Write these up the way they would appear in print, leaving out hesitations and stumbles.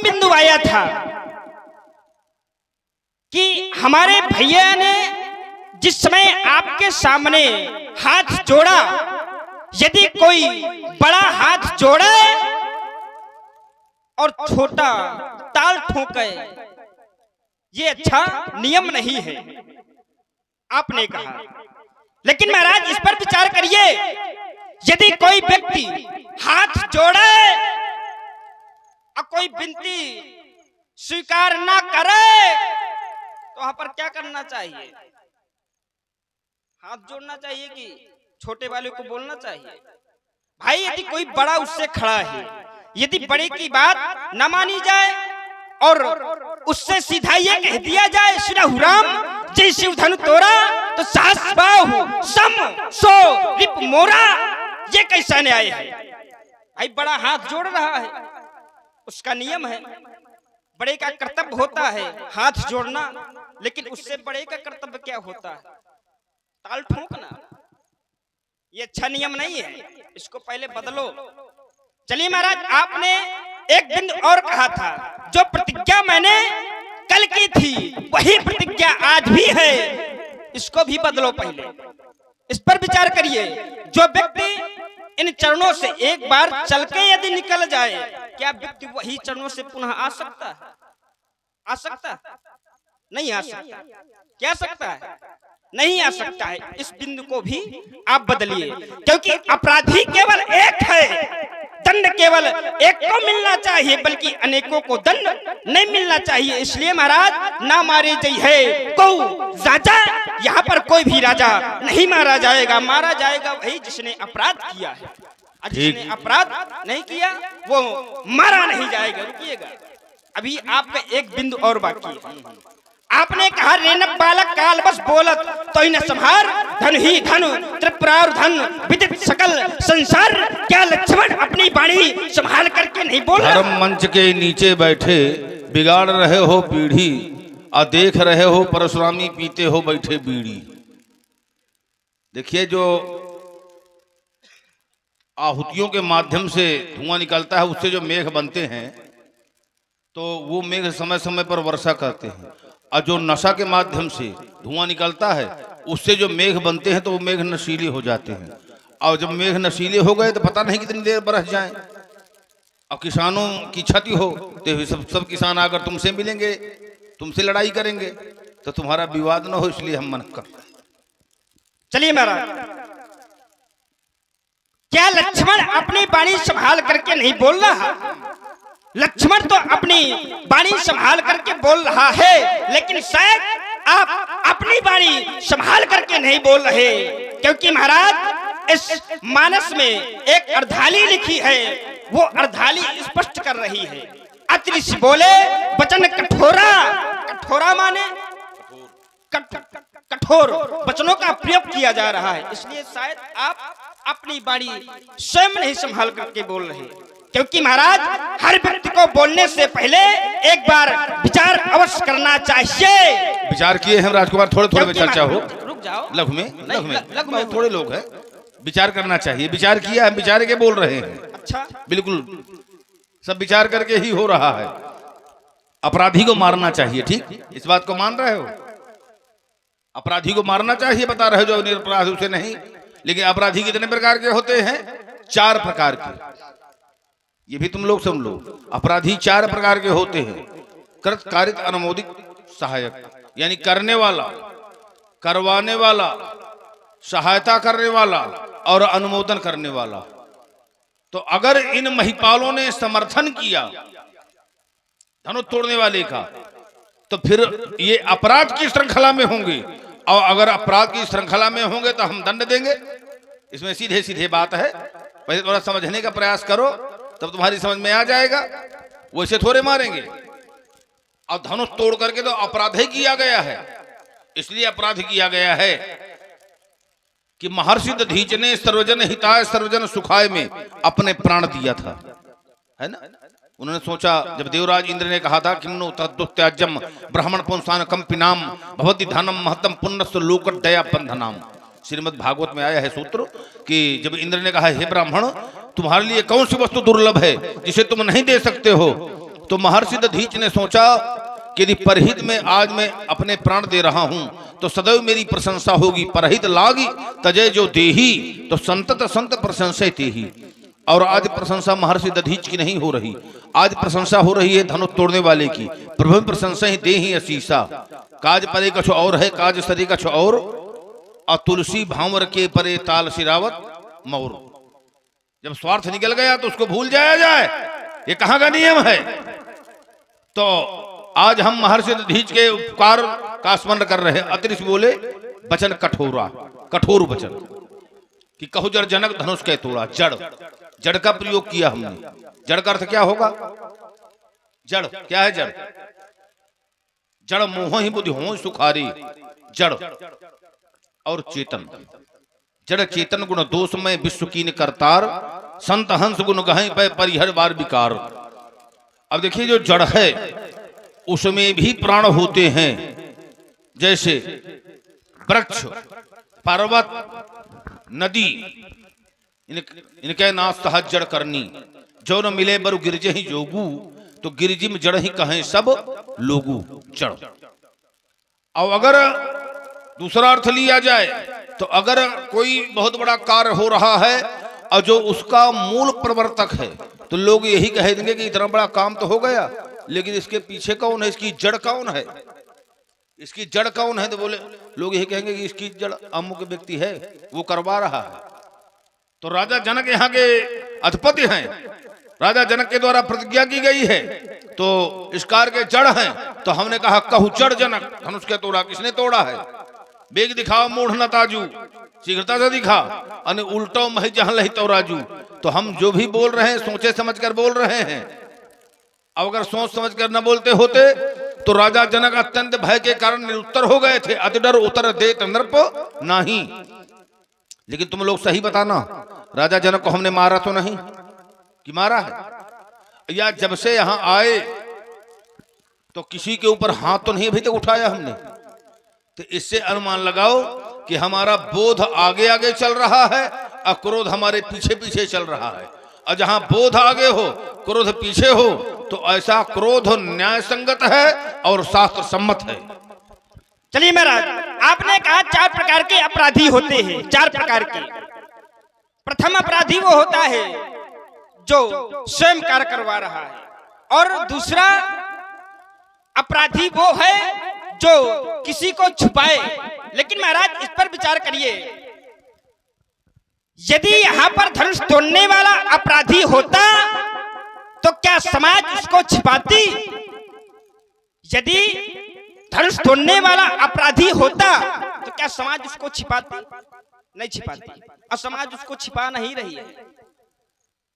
प्रथम बिंदु आया था कि हमारे भैया ने जिस समय आपके सामने हाथ जोड़ा, यदि कोई बड़ा हाथ जोड़े और छोटा ताल ठोके, ये अच्छा नियम नहीं है, आपने कहा। लेकिन महाराज इस पर विचार करिए, यदि कोई व्यक्ति हाथ जोड़े और कोई विनती स्वीकार ना करे तो वहां पर क्या करना चाहिए? हाथ जोड़ना चाहिए कि छोटे वाले को बोलना चाहिए? भाई यदि कोई बड़ा उससे खड़ा है, यदि बड़े की बात न मानी जाए और उससे सीधा ये कह दिया जाए सिराहु राम जय शिव धनु तोरा तो सास बाहु सम सो रिप मोरा, ये कैसा न्याय है? भाई बड़ा हाथ जोड़ रहा है, उसका नियम है, बड़े का कर्तव्य होता है हाथ जोड़ना, लेकिन उससे बड़े का कर्तव्य क्या होता है? ताल ठोकना। ये अच्छा नियम नहीं है, इसको पहले बदलो। चलिए महाराज, आपने एक दिन और कहा था, जो प्रतिज्ञा मैंने कल की थी वही प्रतिज्ञा आज भी है, इसको भी बदलो। पहले इस पर विचार करिए। जो व्यक्ति इन चरणों से एक बार चल के यदि निकल जाए, क्या व्यक्ति वही चरणों से पुनः आ सकता है? आ सकता नहीं? आ सकता। क्या सकता है? नहीं आ सकता है। इस बिंदु को भी आप बदलिए, क्योंकि अपराधी केवल एक है, दंड केवल एक को मिलना चाहिए, बल्कि अनेकों को दंड नहीं मिलना चाहिए। इसलिए महाराज, ना मारे जई है को राजा, यहाँ पर कोई भी राजा नहीं मारा जाएगा। मारा जाएगा वही जिसने अपराध किया है, जिसने अपराध नहीं किया वो मारा नहीं जाएगा। रुकिएगा, अभी आपका एक बिंदु और बाकी है। आपने कहा रेनक बालक काल बस बोलत तो न संहार, धन ही धन त्रिपुरार धन विदित सकल संसार। क्या लक्ष्मण अपनी वाणी संभाल करके नहीं बोल रहा? धर्म मंच के नीचे बैठे बिगाड़ रहे हो पीढ़ी, और देख रहे हो परशुरामी पीते हो बैठे बीड़ी। देखिए, जो आहुतियों के माध्यम से धुआं निकलता है, उससे जो मेघ बनते हैं, तो वो मेघ समय समय पर वर्षा करते हैं। और जो नशा के माध्यम से धुआं निकलता है, उससे जो मेघ बनते हैं, तो वो मेघ नशीले हो जाते हैं। और जब मेघ नशीले हो गए तो पता नहीं कितनी देर बरस जाए। और किसानों की क्षति हो तो सब किसान आकर तुमसे मिलेंगे, तुमसे लड़ाई करेंगे, तो तुम्हारा विवाद न हो, इसलिए हम मन कर। चलिए महाराज, क्या लक्ष्मण अपनी वाणी संभाल करके नहीं बोल रहा? लक्ष्मण तो अपनी वाणी संभाल करके बोल रहा है, लेकिन शायद आप अपनी वाणी संभाल करके नहीं बोल रहे, क्योंकि महाराज इस मानस में एक अर्धाली लिखी है, वो अर्धाली स्पष्ट कर रही है। अति ऋषि बोले वचन कठोरा, कठोरा माने कठोर वचनों का प्रयोग किया जा रहा है, इसलिए शायद आप अपनी वाणी स्वयं नहीं संभाल करके बोल रहे। क्योंकि महाराज, हर व्यक्ति को बोलने से पहले एक बार विचार अवश्य करना चाहिए। विचार किए हैं राजकुमार, थोड़े थोड़े में चर्चा हो। रुक जाओ, लघु में थोड़े लोग हैं, विचार करना चाहिए। विचार किया है, विचार के बोल रहे हैं। अच्छा, बिल्कुल सब विचार करके ही हो रहा है। अपराधी को मारना चाहिए, ठीक, इस बात को मान रहे हो? अपराधी को मारना चाहिए, बता रहे हो, जो निरपराध उसे नहीं। लेकिन अपराधी कितने प्रकार के होते हैं? 4 प्रकार के। ये भी तुम लोग समझ लो, अपराधी 4 प्रकार के होते हैं। कृत कारित अनुमोदित सहायक, यानी करने वाला, करवाने वाला, सहायता करने वाला और अनुमोदन करने वाला। तो अगर इन महिपालों ने समर्थन किया धनुष तोड़ने वाले का, तो फिर ये अपराध की श्रृंखला में होंगे, और अगर अपराध की श्रृंखला में होंगे तो हम दंड देंगे। इसमें सीधे सीधे बात है, पहले थोड़ा समझने का प्रयास करो, तब तुम्हारी समझ में आ जाएगा। वैसे थोड़े मारेंगे। और धनुष तोड़ करके तो अपराध ही किया गया है। इसलिए अपराध किया गया है कि महर्षि दधीच ने सर्वजन हिताय सर्वजन सुखाय में अपने प्राण दिया था, है ना। उन्होंने सोचा, जब देवराज इंद्र ने कहा था किन्नु तद्दुत्याज्यम ब्राह्मण पुंसान कंपिनाम भवति धनम महतम पुण्यस्थ लोकट दया बंधनाम। श्रीमद् भागवत में आया है सूत्र कि जब इंद्र ने कहा, हे ब्राह्मण, तुम्हारे लिए कौन सी वस्तु दुर्लभ है जिसे तुम नहीं दे सकते हो? तो महर्षि दधीच ने सोचा कि यदि परहित में आज मैं अपने प्राण दे रहा हूं तो सदैव मेरी प्रशंसा होगी। परहित लागी तजय जो देही, तो संतत संत प्रशंसा तेही। और आज प्रशंसा महर्षि दधीच की नहीं हो रही, आज प्रशंसा हो रही है धनुष तोड़ने वाले की। प्रभु प्रशंसा ही दे ही असीसा, काज परे कछ और है, काज सरी कछ और, तुलसी भांवर के परे ताल सिरावत मोर। जब स्वार्थ निकल गया तो उसको भूल जाया जाए, ये कहां का नियम है। तो आज हम महर्षि दधीच के उपकार का स्मरण कर रहे हैं। अतिरिक्त बोले वचन कठोरा, कठोर वचन कि कहु जड़ जनक धनुष के तोड़ा। जड़, जड़ का प्रयोग किया हमने। जड़ का अर्थ क्या होगा? जड़ क्या है? जड़, जड़ मोह ही बुद्धि हो सुखारी। जड़ और चेतन, जड़ चेतन गुण दोष में विश्व कीन करतार, संत हंस गुण गहे पे परिहर बार विकार। अब देखिए जो जड़ है उसमें भी प्राण होते हैं, जैसे वृक्ष, पर्वत, नदी, इनके नाश सहज जड़ करनी। जो न मिले बरु गिरजे ही जोगू, तो गिरजिम जड़ ही कहें सब लोगू। जड़। और अगर दूसरा अर्थ लिया जाए तो अगर कोई बहुत बड़ा कार्य हो रहा है और जो उसका मूल प्रवर्तक है तो लोग यही कह देंगे कि इतना बड़ा काम तो हो गया, लेकिन इसके पीछे कौन है, इसकी जड़ कौन है, इसकी जड़ कौन है? तो बोले लोग यही कहेंगे कि इसकी जड़ अमुक व्यक्ति है, वो करवा रहा है। तो राजा जनक यहाँ के अधिपति हैं, राजा जनक के द्वारा प्रतिज्ञा की गई है, तो इस कार्य के जड़ हैं। तो हमने कहा कहु जड़ जनक धनुष के तोड़ा। किसने तोड़ा है? बेग दिखाओ मूढ़ न ताजू, शीघ्रता से दिखा, अने उल्टो मही जहां लही तो राजू। तो हम जो भी बोल रहे हैं सोचे समझ कर बोल रहे हैं। अब अगर सोच समझ कर न बोलते होते तो राजा जनक अत्यंत भय के कारण निरुत्तर हो गए थे। अति डर उतर देत नृप नहीं। लेकिन तुम लोग सही बताना, राजा जनक को हमने मारा तो नहीं कि मारा है? या जब से यहां आए तो किसी के ऊपर हाथ तो नहीं अभी तक उठाया हमने। तो इससे अनुमान लगाओ कि हमारा बोध आगे आगे चल रहा है और क्रोध हमारे पीछे पीछे चल रहा है। और जहां बोध आगे हो क्रोध पीछे हो तो ऐसा क्रोध न्याय संगत है और शास्त्र सम्मत है। चलिए महाराज, आपने कहा 4 प्रकार के अपराधी होते हैं, 4 प्रकार के। प्रथम अपराधी वो होता है जो स्वयं कार्य करवा रहा है, और दूसरा अपराधी वो है जो किसी को छुपाए। लेकिन महाराज इस पर विचार करिए, यदि यहां पर धनुष तोड़ने वाला अपराधी होता तो क्या समाज उसको छिपाती? यदि धनुष तोड़ने वाला अपराधी होता तो क्या समाज उसको छिपाती? नहीं छिपाती। और समाज उसको छिपा नहीं रही है।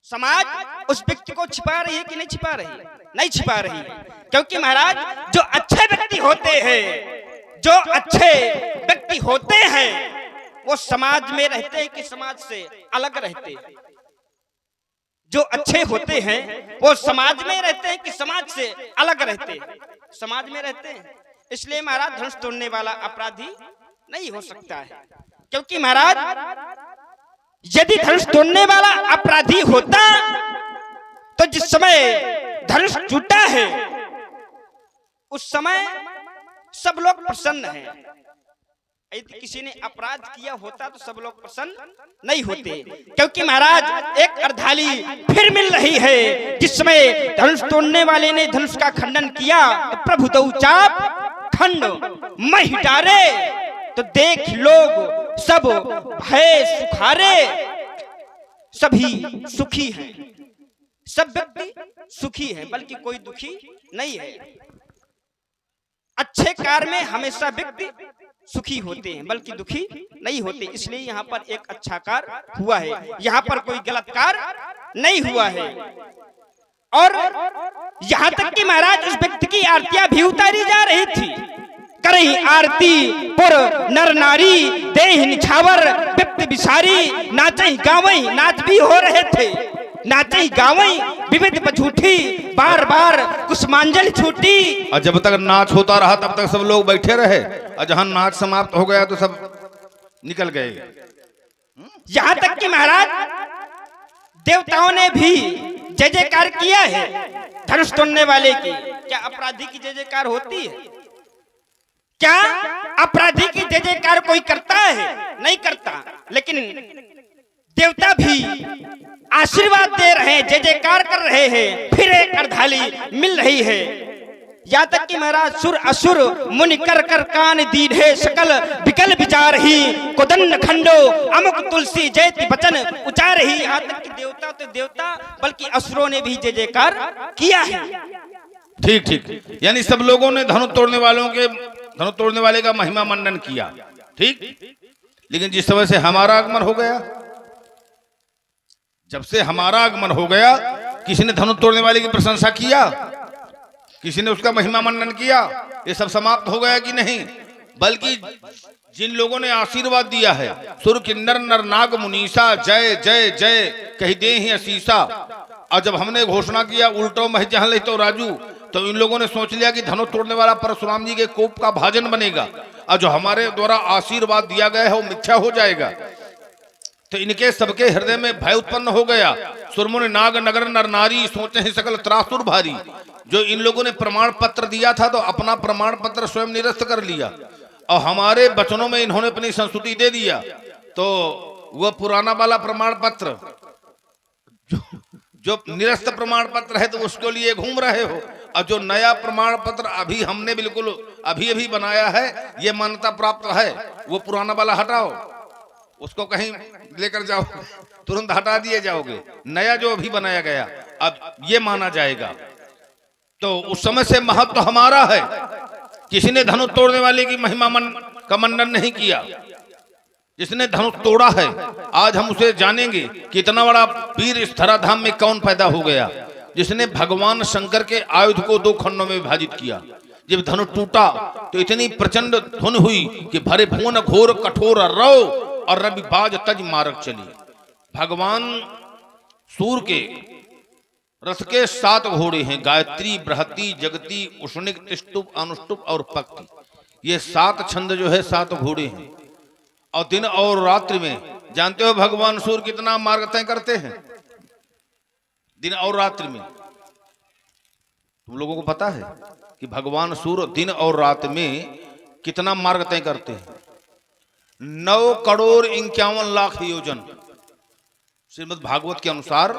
समाज उस व्यक्ति को छिपा रही है कि नहीं छिपा रही? नहीं छिपा रही है। क्योंकि महाराज जो अच्छे व्यक्ति होते हैं, जो अच्छे व्यक्ति होते हैं वो समाज में रहते हैं कि समाज से अलग रहते हैं? जो अच्छे होते हैं वो समाज में रहते हैं कि समाज से अलग रहते हैं? समाज में रहते हैं। इसलिए महाराज धनुष तोड़ने वाला अपराधी नहीं हो सकता है। क्योंकि महाराज यदि धनुष तोड़ने वाला अपराधी होता तो जिस समय धनुष टूटा है उस समय सब लोग प्रसन्न हैं। यदि किसी ने अपराध किया होता तो सब लोग प्रसन्न नहीं होते। क्योंकि महाराज एक अर्धाली फिर मिल रही है। जिस समय धनुष तोड़ने वाले ने धनुष का खंडन किया तो प्रभु दऊ चाप खंड महि डारे, तो देख लोग सब भय सुखारे। सभी सुखी हैं, सब व्यक्ति सुखी हैं, बल्कि कोई दुखी नहीं है। अच्छे कार्य में हमेशा व्यक्ति सुखी होते हैं, बल्कि दुखी नहीं होते। इसलिए यहाँ पर एक अच्छा कार्य हुआ है, यहाँ पर कोई गलत कार्य नहीं हुआ है। और यहाँ तक कि महाराज उस व्यक्ति की आरतियां भी उतारी जा रही थी। करही आरती पुर नर नारी, देह निछावर व्यक्ति बिसारी। नाचही गावही, नाच भी हो रहे थे, नाचही गावही विविध बछूठी, बार बार कुसुमांजलि छूटी। और जब तक नाच होता रहा तब तक सब लोग बैठे रहे, और जहां नाच समाप्त हो गया तो सब निकल गए। यहां तक कि महाराज देवताओं ने भी जय जयकार किया है, धनुष तोड़ने वाले की, क्या अपराधी की जय जयकार होती है? क्या अपराधी की जय जयकार कोई करता है? नहीं करता। लेकिन देवता भी आशीर्वाद दे रहे हैं, जय जयकार कर रहे हैं, फिर एक अर्धाली मिल रही है। यहाँ तक कि महाराज सुर असुर मुनि कर कर कान दीन है, सकल विकल विचार ही कोदंड खंडो अमुक तुलसी जयति वचन उचार ही। यहाँ तक कि देवता तो देवता बल्कि असुरों ने भी जय जयकार किया है। ठीक ठीक, यानी सब लोगों ने धनुष तोड़ने वाले का महिमा मंडन किया, ठीक। लेकिन जिस समय से हमारा आगमन हो गया, जब से हमारा आगमन हो गया, किसी ने धनुष तोड़ने वाले की प्रशंसा किया? किसी ने उसका महिमा मंडन किया? ये सब समाप्त हो गया कि नहीं? बल्कि जिन लोगों ने आशीर्वाद दिया है, सुर किन्नर नर नाग मुनीसा जय जय जय कह दे ही असीसा, और जब हमने घोषणा किया उल्टो मह जहं ले तो राजू, तो इन लोगों ने सोच लिया कि धनुष तोड़ने वाला परशुराम जी के कोप का भाजन बनेगा, और जो हमारे द्वारा आशीर्वाद दिया गया है वो मिथ्या हो जाएगा। तो इनके सबके हृदय में भय उत्पन्न हो गया। सुरमुनि नाग नगर नर नारी सोचे ही सकल त्रासुर भारी। जो इन लोगों ने प्रमाण पत्र दिया था तो अपना प्रमाण पत्र स्वयं निरस्त कर लिया, और हमारे वचनों में इन्होंने अपनी संस्तुति दे दिया। तो वह पुराना वाला प्रमाण पत्र जो निरस्त प्रमाण पत्र है तो उसके लिए घूम रहे हो, और जो नया प्रमाण पत्र अभी हमने बिल्कुल अभी अभी बनाया है, ये मान्यता प्राप्त है, वो पुराना वाला हटाओ, उसको कहीं लेकर जाओ, तुरंत हटा दिए जाओगे। नया जो अभी बनाया गया अब ये माना जाएगा। तो उस समय से महत्व हमारा है। किसी ने धनुष तोड़ने वाले की महिमा का मंडन नहीं किया। जिसने धनुष तोड़ा है आज हम उसे जानेंगे कि इतना बड़ा वीर इस धराधाम में कौन पैदा हो गया, जिसने भगवान शंकर के आयुध को 2 खंडों में विभाजित किया। जब धनुष टूटा तो इतनी प्रचंड धुन हुई कि भरे भुवन घोर कठोर रव और रवि बाज तज मारक चली। भगवान सूर के रथ के 7 घोड़े हैं, गायत्री बृहति जगती उष्णिक तिष्टुप अनुष्टुप और पक्ति। ये 7 छंद जो है 7 घोड़े हैं। और दिन और रात्रि में जानते हो भगवान सूर कितना मार्ग तय करते हैं? दिन और रात्रि में तुम लोगों को पता है कि भगवान सूर दिन और रात में कितना मार्ग तय करते हैं? 9 करोड़ 51 लाख योजन। श्रीमद् भागवत के अनुसार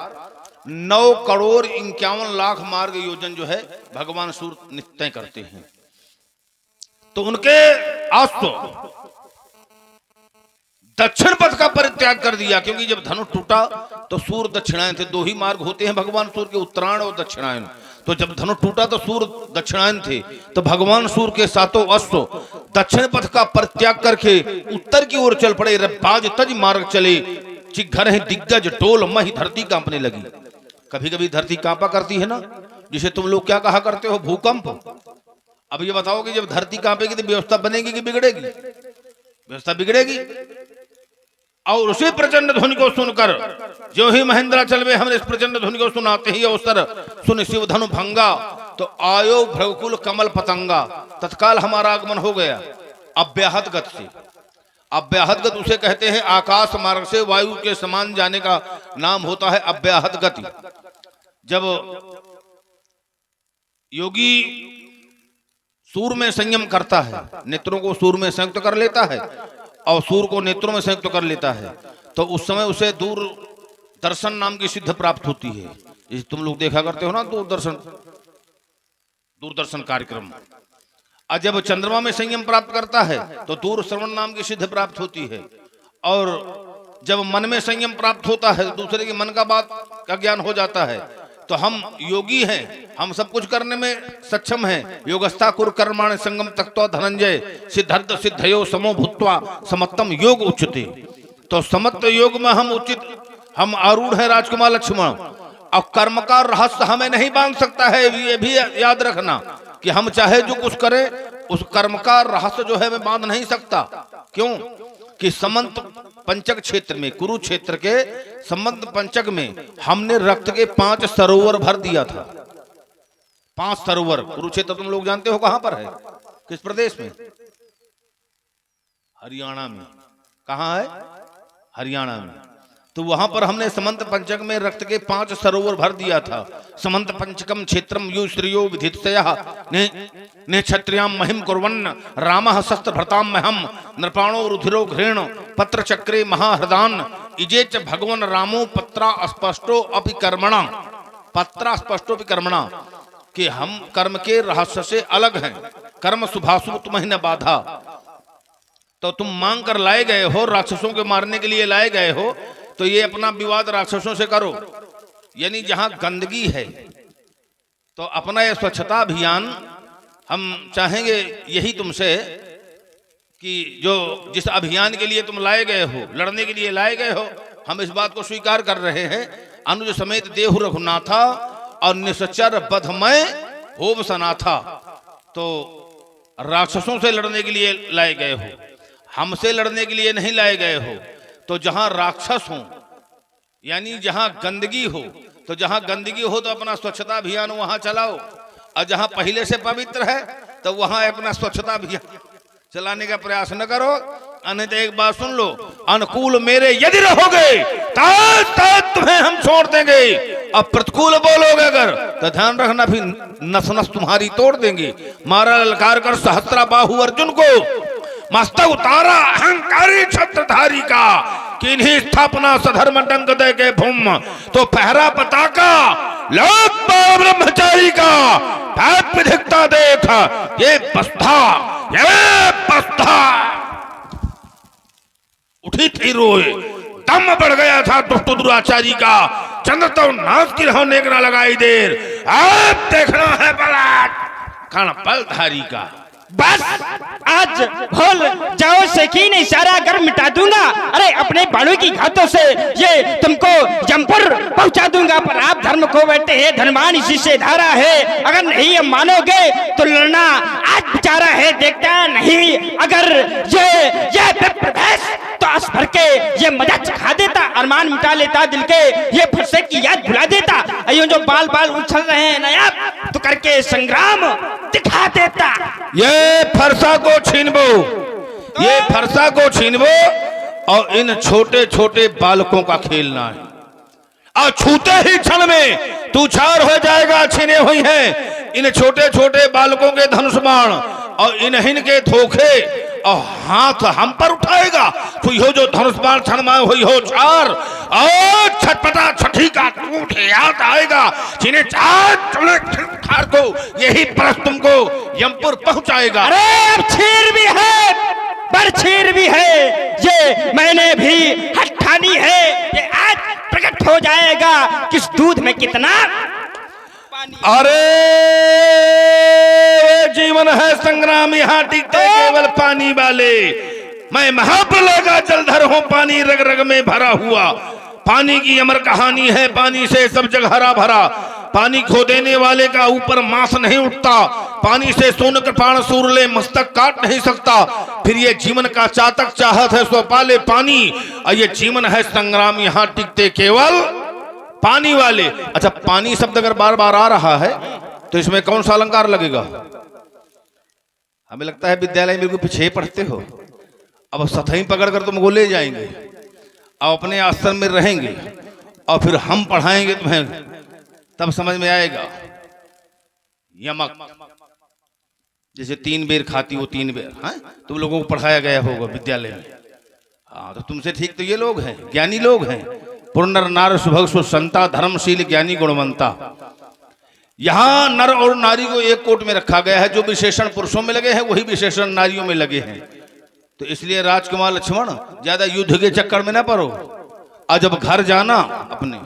9 करोड़ 51 लाख मार्ग योजन जो है भगवान सूर तय करते हैं। तो उनके आस्तु दक्षिण पथ का परित्याग कर दिया, क्योंकि जब धनुष टूटा तो सूर दक्षिणायन थे। 2 ही मार्ग होते हैं भगवान सूर के, उत्तरायण और दक्षिणायन। तो जब धनुष टूटा तो सूर दक्षिणायन थे, तो भगवान सूर के 7 अश्व दक्षिण पथ का परित्याग करके उत्तर की ओर चल पड़े। बाज तज मार्ग चले, चिघर है दिग्गज टोल मही धरती कांपने लगी। कभी कभी धरती कांपा करती है ना, जिसे तुम लोग क्या कहा करते हो, भूकंप। अब ये बताओ कि जब धरती कांपेगी तो व्यवस्था बनेगी कि बिगड़ेगी? व्यवस्था बिगड़ेगी। और उसी प्रचंड ध्वनि को सुनकर जो ही महेंद्राचल में हमने इस प्रचंड ध्वनि को सुनाते ही अवसर सुन शिव धनु भंगा, तो आयो भ्रकुल कमल पतंगा। तत्काल हमारा आगमन हो गया अव्याहत गति से। अव्याहत गति उसे कहते हैं आकाश मार्ग से वायु के समान जाने का नाम होता है अव्याहत गति। जब योगी सूर में संयम करता है, नेत्रों को सूर में संयुक्त कर लेता है और सूर को नेत्रों में संयुक्त कर लेता है, तो उस समय उसे दूर दर्शन नाम की सिद्ध प्राप्त होती है। जैसे तुम लोग देखा करते हो ना दूरदर्शन कार्यक्रम। और जब चंद्रमा में संयम प्राप्त करता है तो दूर श्रवण नाम की सिद्ध प्राप्त होती है। और जब मन में संयम प्राप्त होता है तो दूसरे के मन का बात का ज्ञान हो जाता है। तो हम योगी हैं, हम सब कुछ करने में सक्षम हैं। योगस्था कुर कर्माण संगम तक्त्वा धनंजय सिद्धार्थ सिद्धयो समो भूत्वा समत्तम योग उच्चते। तो समत्त योग में हम आरूढ़ हैं राजकुमार लक्ष्मण। और कर्म का रहस्य हमें नहीं बांध सकता है, ये भी याद रखना कि हम चाहे जो कुछ करें उस कर्म का रहस्य जो है मैं बांध नहीं सकता। क्यों कि समंत पंचक क्षेत्र में, कुरुक्षेत्र के समंत पंचक में हमने रक्त के 5 सरोवर भर दिया था। 5 सरोवर। कुरुक्षेत्र तुम लोग जानते हो कहां पर है, किस प्रदेश में? हरियाणा में। कहां है? हरियाणा में। तो वहां पर हमने समंत पंचक में रक्त के 5 सरोवर भर दिया था। समंत पंचकम क्षेत्रम यु श्रियो विधितया ने क्षत्रियाम महिम कुर्वन्न रामः शस्त्र भृताम महम नृपाणो रुधिरो घृण पत्र चक्रे महाहृदान इजेच भगवन रामो पत्रा स्पष्टो अपि कर्मणा, पत्रा स्पष्टो अपि कर्मणा, कि हम कर्म के रहस्य से अलग हैं, कर्म शुभाशुभ तुम्हें न बाधा। तो तुम मांग कर लाए गए हो, राक्षसों के मारने के लिए लाए गए हो, तो ये अपना विवाद राक्षसों से करो। यानी जहां गंदगी है तो अपना ये स्वच्छता अभियान हम चाहेंगे यही तुमसे, कि जो जिस अभियान के लिए तुम लाए गए हो, लड़ने के लिए लाए गए हो, हम इस बात को स्वीकार कर रहे हैं। अनुज समेत देहु रघुनाथा और निश्चर बधमय होम सनाथा। तो राक्षसों से लड़ने के लिए लाए गए हो, हमसे लड़ने के लिए नहीं लाए गए हो। तो जहां राक्षस हो, यानी जहां गंदगी हो, तो जहां गंदगी हो तो अपना स्वच्छता अभियान वहां चलाओ, और जहां पहले से पवित्र है तो वहां अपना स्वच्छता अभियान चलाने का प्रयास न करो। अन्यथा एक बात सुन लो, अनुकूल मेरे यदि रहोगे तब तुम्हें हम छोड़ देंगे, और प्रतिकूल बोलोगे अगर तो ध्यान रखना फिर नस नस तुम्हारी तोड़ देंगे। मारा ललकार कर सहस्त्रा बाहु अर्जुन को, मस्तक उतारा अहंकारी छत्रधारी का, किन्हीं स्थापना सधर्म डंक दे के भूम, तो पहरा पताका लोक ब्रह्मचारी का, पाप विधिकता देख ये बस्ता, ये बस्ता। उठी थी रोए, दम बढ़ गया था दुष्ट दुराचारी का, चंद्र तो नाच की रहो नेकना लगाई देर, अब देखना है बलात् कण बलधारी का। बस आज भूल जाओ सकीन, इशारा कर मिटा दूंगा। अरे अपने बाणों की घातों से ये तुमको जमपुर पहुंचा दूंगा, पर आप धर्म को बैठे हैं, धर्मान इसी से धारा है। अगर नहीं हम मानोगे तो लड़ना आज बेचारा है, देखता नहीं। अगर ये प्रवेश तो आस भर के ये मजा चखा देता, अरमान मिटा लेता दिल के, ये फरसे की याद भुला देता। अयो जो बाल बाल उछल रहे हैं नया तो करके संग्राम दिखा देता। ये फरसा को छीनबो, ये फरसा को छीनबो, और इन छोटे छोटे बालकों का खेलना है। और छूते ही क्षण में तू छार हो जाएगा, छीने हुई है इन छोटे छोटे बालकों के धनुष बाण, और इन्हीं के धोखे, और हाथ हम पर उठाएगा तो यो जो धनुष बाण क्षण में हुई हो चार, और छटपटा छठी का टूट याद आएगा, जिन्हें चार को यही परस तुमको यमपुर पहुंचाएगा। अरे अब छीर भी है, पर छीर भी है, ये मैंने भी हट ठानी है, ये आज प्रकट हो जाएगा किस दूध में कितना पानी। अरे जीवन है संग्राम, यहाँ टिकते केवल पानी वाले। मैं महाप्रलय का जलधर हूँ, पानी रग रग में भरा हुआ, पानी की अमर कहानी है, पानी से सब जगह हरा भरा। पानी खो देने वाले का ऊपर मांस नहीं उठता, पानी से सोन कृपाण सूरले मस्तक काट नहीं सकता। फिर ये जीवन का चातक चाहत है सो पाले पानी, और ये जीवन है संग्राम, यहाँ टिकते केवल पानी वाले। अच्छा, पानी शब्द अगर बार बार आ रहा है तो इसमें कौन सा अलंकार लगेगा? हमें लगता है विद्यालय में पीछे पढ़ते हो, अब सतही पकड़ कर तुमको ले जाएंगे, अब अपने आश्रम में रहेंगे, और फिर हम पढ़ाएंगे तुम्हें, तब समझ में आएगा। यमक जैसे 3 बेर खाती वो 3 बेर, हाँ तुम लोगों को पढ़ाया गया होगा विद्यालय में। हाँ तो तुमसे ठीक तो ये लोग हैं, ज्ञानी लोग हैं। पुनर नार सुभग सुसंता धर्मशील ज्ञानी गुणवंता। यहाँ नर और नारी को एक कोट में रखा गया है, जो विशेषण पुरुषों में लगे हैं वही विशेषण नारियों में लगे हैं। तो इसलिए राजकुमार लक्ष्मण ज्यादा युद्ध के चक्कर में ना पड़ो, और जब घर जाना, अपने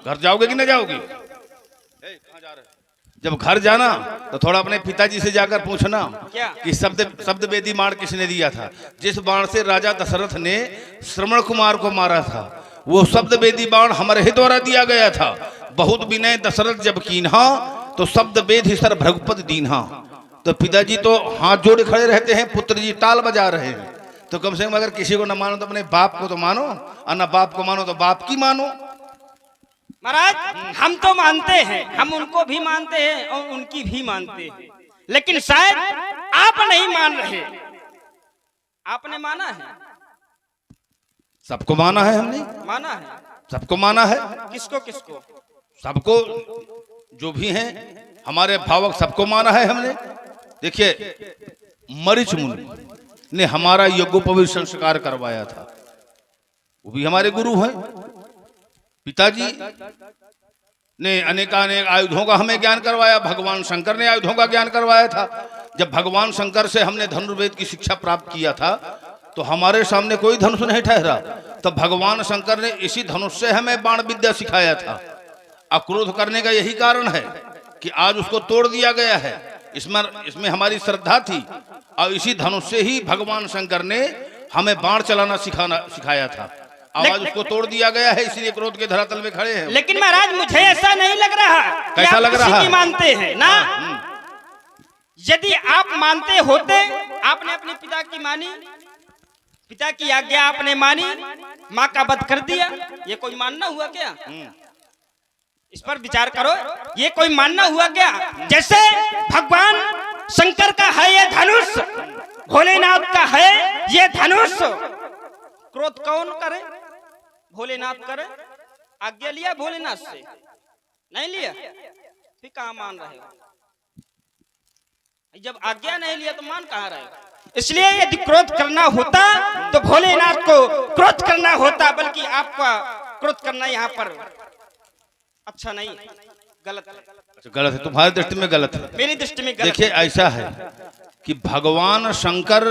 घर जाओगे कि ना जाओगे, जब घर जाना तो थोड़ा अपने पिताजी से जाकर पूछना कि शब्द वेदी बाण किसने दिया था। जिस बाण से राजा दशरथ ने श्रवण कुमार को मारा था, वो शब्द वेदी बाण हमारे ही द्वारा दिया गया था। बहुत विनय दशरथ जब कीन्हा, तो शब्द वेद ही सर भृगुपति दीन्हा। तो पिताजी तो हाथ जोड़े खड़े रहते हैं, पुत्र जी ताल बजा रहे हैं। तो कम से कम अगर किसी को न मानो तो अपने बाप को तो मानो, और न बाप को मानो तो बाप की मानो। महाराज हम तो मानते हैं, हम उनको भी मानते हैं और उनकी भी मानते हैं, लेकिन शायद आप नहीं मान रहे। आपने माना है? सबको माना है, हमने माना है। सबको माना है, किसको किसको? सबको, जो भी हैं हमारे भावक सबको माना है हमने। देखिए मरीच मुनि ने हमारा यज्ञोपवीत संस्कार करवाया था, वो भी हमारे गुरु हैं। पिताजी ने अनेकानेक आयुधों का हमें ज्ञान करवाया, भगवान शंकर ने आयुधों का ज्ञान करवाया था। जब भगवान शंकर से हमने धनुर्वेद की शिक्षा प्राप्त किया था तो हमारे सामने कोई धनुष नहीं ठहरा, तो भगवान शंकर ने इसी धनुष से हमें बाण विद्या सिखाया था। अक्रोध करने का यही कारण है कि आज उसको तोड़ दिया गया है, इसमें हमारी श्रद्धा थी और इसी धनुष से ही भगवान शंकर ने हमें बाण चलाना सिखाया था। आज उसको तोड़ दिया गया है, इसलिए क्रोध के धरातल में खड़े हैं। लेकिन महाराज मुझे ऐसा नहीं लग रहा। कैसा लग रहा है? मानते हैं ना? यदि आप मानते होते, आपने अपने पिता की मानी, पिता की आज्ञा आपने मानी, माँ का वध कर दिया, ये कोई मानना हुआ क्या? इस पर विचार करो, ये कोई मानना हुआ क्या? जैसे भगवान शंकर का है ये धनुष, भोलेनाथ का है ये धनुष, क्रोध कौन करे? भोलेनाथ करे। आज्ञा लिया भोलेनाथ से? नहीं लिया, फिर कहाँ मान रहे हो? जब आज्ञा नहीं लिया तो मान कहाँ रहे हो? इसलिए यदि क्रोध करना होता तो भोलेनाथ को क्रोध करना होता, बल्कि आपका क्रोध करना यहाँ पर अच्छा नहीं, गलत है। अच्छा, गलत है, तुम्हारी दृष्टि में गलत है, मेरी दृष्टि में गलत। देखिए ऐसा है कि भगवान शंकर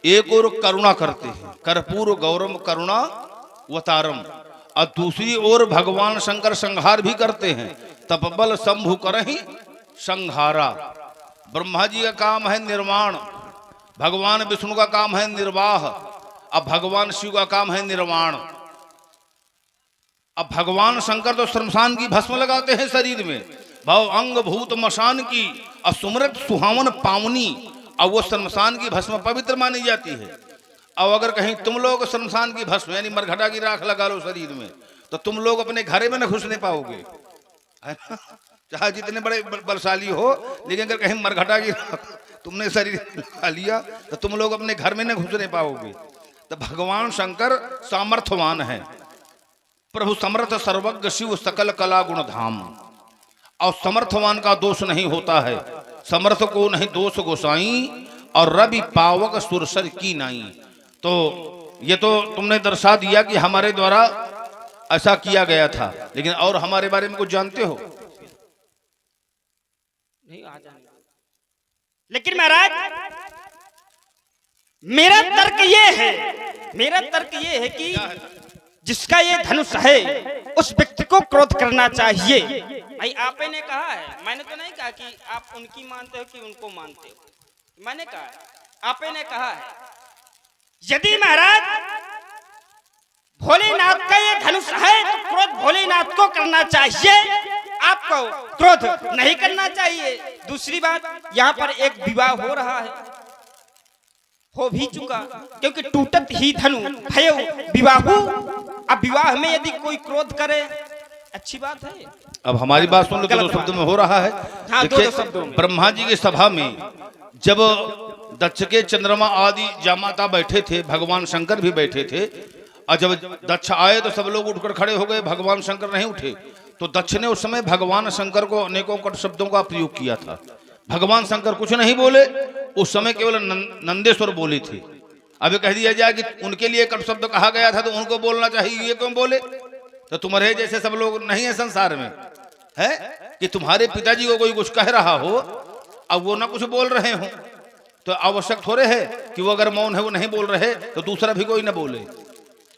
एक और करुणा करते हैं, कर्पूर गौरम करुणा वतारम, और दूसरी ओर भगवान शंकर संहार भी करते हैं। तपबल शंभु करहि संहारा। ब्रह्मा जी का काम है निर्माण, भगवान विष्णु का काम है निर्वाह, अब भगवान शिव का काम है निर्वाण। अब भगवान शंकर तो श्मशान की भस्म लगाते हैं शरीर में, भाव अंग भूत मशान की असुमृत सुहावन पावनी, और वो श्मशान की भस्म पवित्र मानी जाती है। अब अगर कहीं तुम लोग श्मशान की भस्म यानी मरघटा की राख लगा लो शरीर में, तो तुम लोग अपने घरे में न घुस नहीं पाओगे, है ना? चाहे जितने बड़े बलशाली हो, लेकिन अगर कहीं मरघटा की राख तुमने शरीर लगा लिया तो तुम लोग अपने घर में न घुस नहीं पाओगे। तो भगवान शंकर सामर्थ्यवान है, प्रभु समर्थ सर्वज्ञ शिव सकल कला गुण धाम, और समर्थवान का दोष नहीं होता है, समर्थ को नहीं दोष गोसाई, और रवि पावक सुरसर की नाई। तो ये तो तुमने दर्शा दिया कि हमारे द्वारा ऐसा किया गया था, लेकिन और हमारे बारे में कुछ जानते हो? नहीं आ जाने। लेकिन महाराज मेरा तर्क ये है कि जिसका ये धनुष है उस व्यक्ति को क्रोध करना चाहिए। भाई आपने ने कहा है, मैंने तो नहीं कहा कि आप उनकी मानते हो कि उनको मानते हो, मैंने कहा आपने ने कहा है यदि महाराज भोलेनाथ का ये धनुष है तो क्रोध भोलेनाथ को करना चाहिए, आपको क्रोध नहीं करना चाहिए। दूसरी बात, यहाँ पर एक विवाह हो रहा है, हो भी चुका, क्योंकि टूटत ही धनु भयो विवाहु। अब विवाह में यदि कोई क्रोध करे अच्छी बात है। अब हमारी बात सुन लो, दो शब्दों में हो रहा है। हाँ, दो शब्दों में। ब्रह्मा जी की सभा में जब दक्ष के चंद्रमा आदि जामाता बैठे थे, भगवान शंकर भी बैठे थे, और जब दक्ष आए तो सब लोग उठकर खड़े हो गए, भगवान शंकर नहीं उठे। तो दक्ष ने उस समय भगवान शंकर को अनेकों कट शब्दों का प्रयोग किया था। भगवान शंकर कुछ नहीं बोले, उस समय केवल नंदेश्वर बोले थे। अभी कह दिया जाए कि उनके लिए कट शब्द कहा गया था तो उनको बोलना चाहिए, ये क्यों बोले? तो तुम्हारे जैसे सब लोग नहीं है संसार में, है कि तुम्हारे पिताजी को कोई कुछ कह रहा हो अब वो ना कुछ बोल रहे हो, तो आवश्यक थोड़े है कि वो अगर मौन है वो नहीं बोल रहे तो दूसरा भी कोई ना बोले।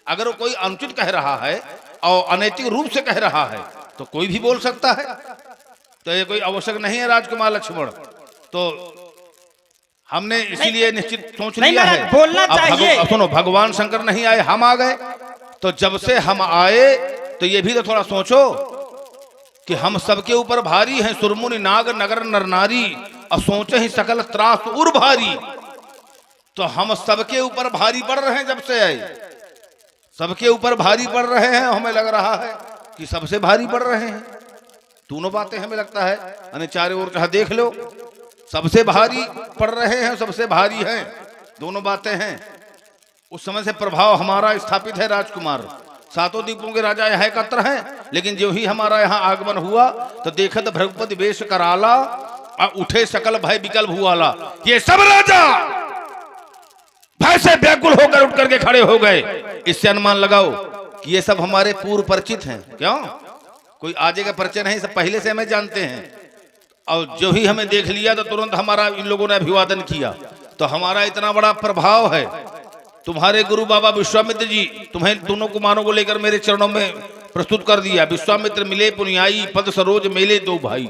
अगर वो कोई अनुचित कह रहा है और अनैतिक रूप से कह रहा है तो कोई भी बोल सकता है, तो ये कोई आवश्यक नहीं है राजकुमार लक्ष्मण। तो हमने इसीलिए निश्चित सोच लिया है बोलना चाहिए। सुनो, भगवान शंकर नहीं आए, हम आ गए, तो जब से हम आए तो ये भी तो थोड़ा सोचो कि हम सबके ऊपर भारी हैं, सुरमुनि नाग नगर नर नारी, और सोचे ही सकल त्रास उर भारी। तो हम सबके ऊपर भारी पड़ रहे हैं, जब से आए सबके ऊपर भारी पड़ रहे हैं। हमें लग रहा है कि सबसे भारी पड़ रहे हैं। दोनों बातें हमें लगता है, यानी चारों ओर कहा देख लो, सबसे भारी पड़ रहे हैं, सबसे भारी हैं, दोनों बातें हैं। उस समय से प्रभाव हमारा स्थापित है राजकुमार, सातों द्वीपों के राजा यहाँ एकत्र हैं, लेकिन जो ही हमारा यहाँ आगमन हुआ तो देखत भ्रगुपति वेश कराला और उठे सकल भय विकल भुआला। ये सब राजा भय से व्याकुल होकर उठ करके खड़े हो गए। इससे अनुमान लगाओ कि ये सब हमारे पूर्व परिचित हैं। क्यों? कोई आगे का परिचय नहीं, सब पहले से हमें जानते हैं। और जो ही हमें देख लिया तो तुरंत हमारा इन लोगों ने अभिवादन किया। तो हमारा इतना बड़ा प्रभाव है। तुम्हारे गुरु बाबा विश्वामित्र जी तुम्हें दोनों कुमारों को लेकर मेरे चरणों में प्रस्तुत कर दिया। विश्वामित्र मिले पुनियाई पद सरोज मेले दो भाई।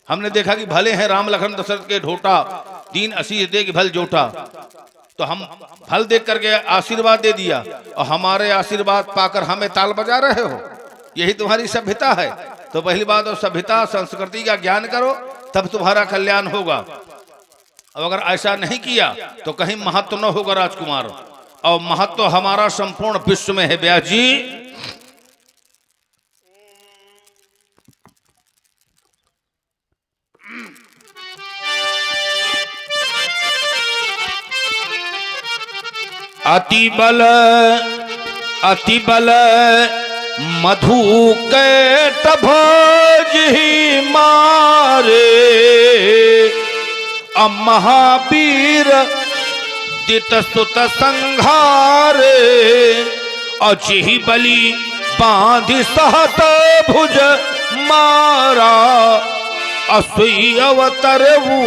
हमने देखा कि भले हैं राम लखन दशरथ के ढोटा, दीन असीस देख भल जोटा। तो हम फल देख करके आशीर्वाद दे दिया और हमारे आशीर्वाद पाकर हमें ताल बजा रहे हो। यही तुम्हारी सभ्यता है। तो पहली बात और सभ्यता संस्कृति का ज्ञान करो, तब तुम्हारा कल्याण होगा। और अगर ऐसा नहीं किया तो कहीं महत्व न होगा राजकुमार। और महत्व हमारा संपूर्ण विश्व में है व्यास जी। अति बल मधु कैट भोज ही मारे। महावीर दित सुत संघारे। अचिहि बलि बांधि सहत भुज मारा। असुई अवतरऊ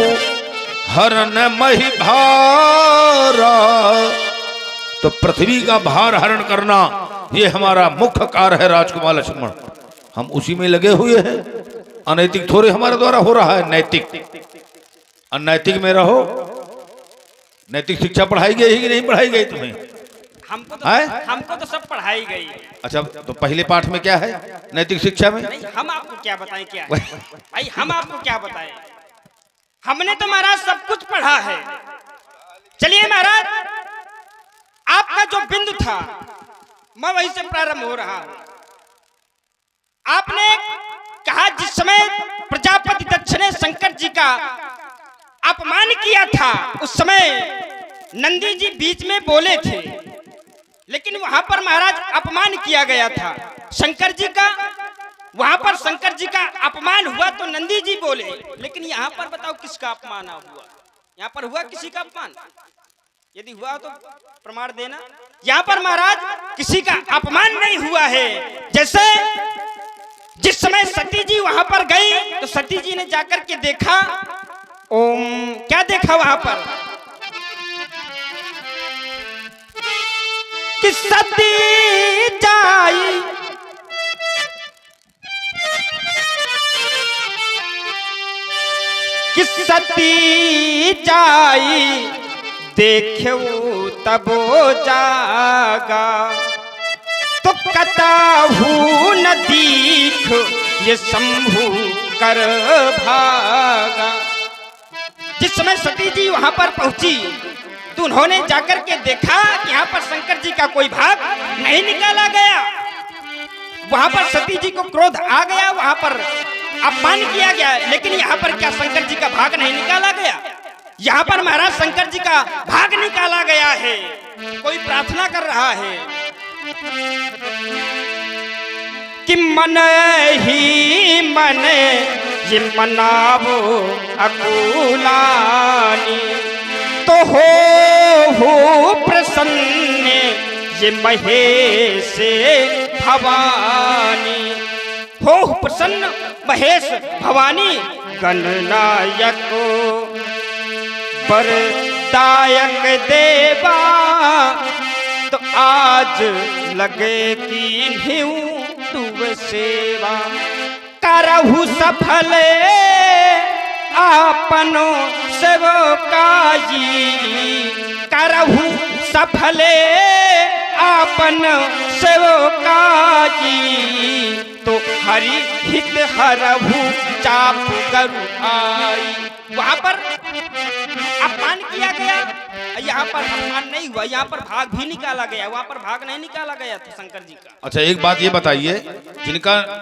हरन मही भारा। तो पृथ्वी का भार हरण करना ये हमारा मुख्य कार्य है राजकुमार लक्ष्मण। हम उसी में लगे हुए हैं। अनैतिक थोड़े हमारे द्वारा हो रहा है, नैतिक। अनैतिक में रहो। नैतिक शिक्षा पढ़ाई गई है कि नहीं पढ़ाई गई तुम्हें? हमको तो सब पढ़ाई गई। अच्छा, तो पहले पाठ में क्या है नैतिक शिक्षा में? नहीं, हम आपको क्या बताएं क्या है? भाई हम आपको क्या बताएं? हमने तो महाराज सब कुछ पढ़ा है। चलिए महाराज, आपका जो बिंदु था मैं वहीं से प्रारंभ हो रहा हूं। आपने कहा जिस समय प्रजापति दक्ष ने शंकर जी का अपमान किया था उस समय नंदी जी बीच में बोले थे, लेकिन वहां पर महाराज अपमान किया गया था शंकर जी का। वहां पर शंकर जी का अपमान हुआ तो नंदी जी बोले, लेकिन यहाँ पर बताओ किसका अपमान हुआ? यहाँ पर हुआ किसी का अपमान? यदि हुआ तो प्रमाण देना। यहाँ पर महाराज किसी का अपमान नहीं हुआ है। जैसे जिस समय सती जी वहां पर गई तो सती जी ने जाकर के देखा, ओम क्या देखा वहां पर कि सती जाई कि सती जाई देखे तबो जागा। तो कताहू न दीख ये शंभु कर भागा। जिस समय सती जी वहां पर पहुंची तो उन्होंने जाकर के देखा कि यहाँ पर शंकर जी का कोई भाग नहीं निकाला गया। वहां पर सती जी को क्रोध आ गया, वहां पर अपमान किया गया, लेकिन यहाँ पर क्या शंकर जी का भाग नहीं निकाला गया? यहाँ पर महाराज शंकर जी का भाग निकाला गया है। कोई प्रार्थना कर रहा है कि मन ही मन ये मनावो अकुलानी। तो हो प्रसन्न ये महेश भवानी। हो प्रसन्न महेश भवानी गणनायक वरदायक देवा। तो आज लगे की न्यू तुव सेवा। करहु सफल आपनो सेवकाई। करहु सफल आपन सेवकाई। तो हरि हित हरहु चाप करु आई। वहां पर अपमान किया गया, यहाँ पर अपमान नहीं हुआ, यहाँ पर भाग भी निकाला गया। वहां पर भाग नहीं निकाला गया था शंकर जी का। अच्छा, एक बात ये बताइए, जिनका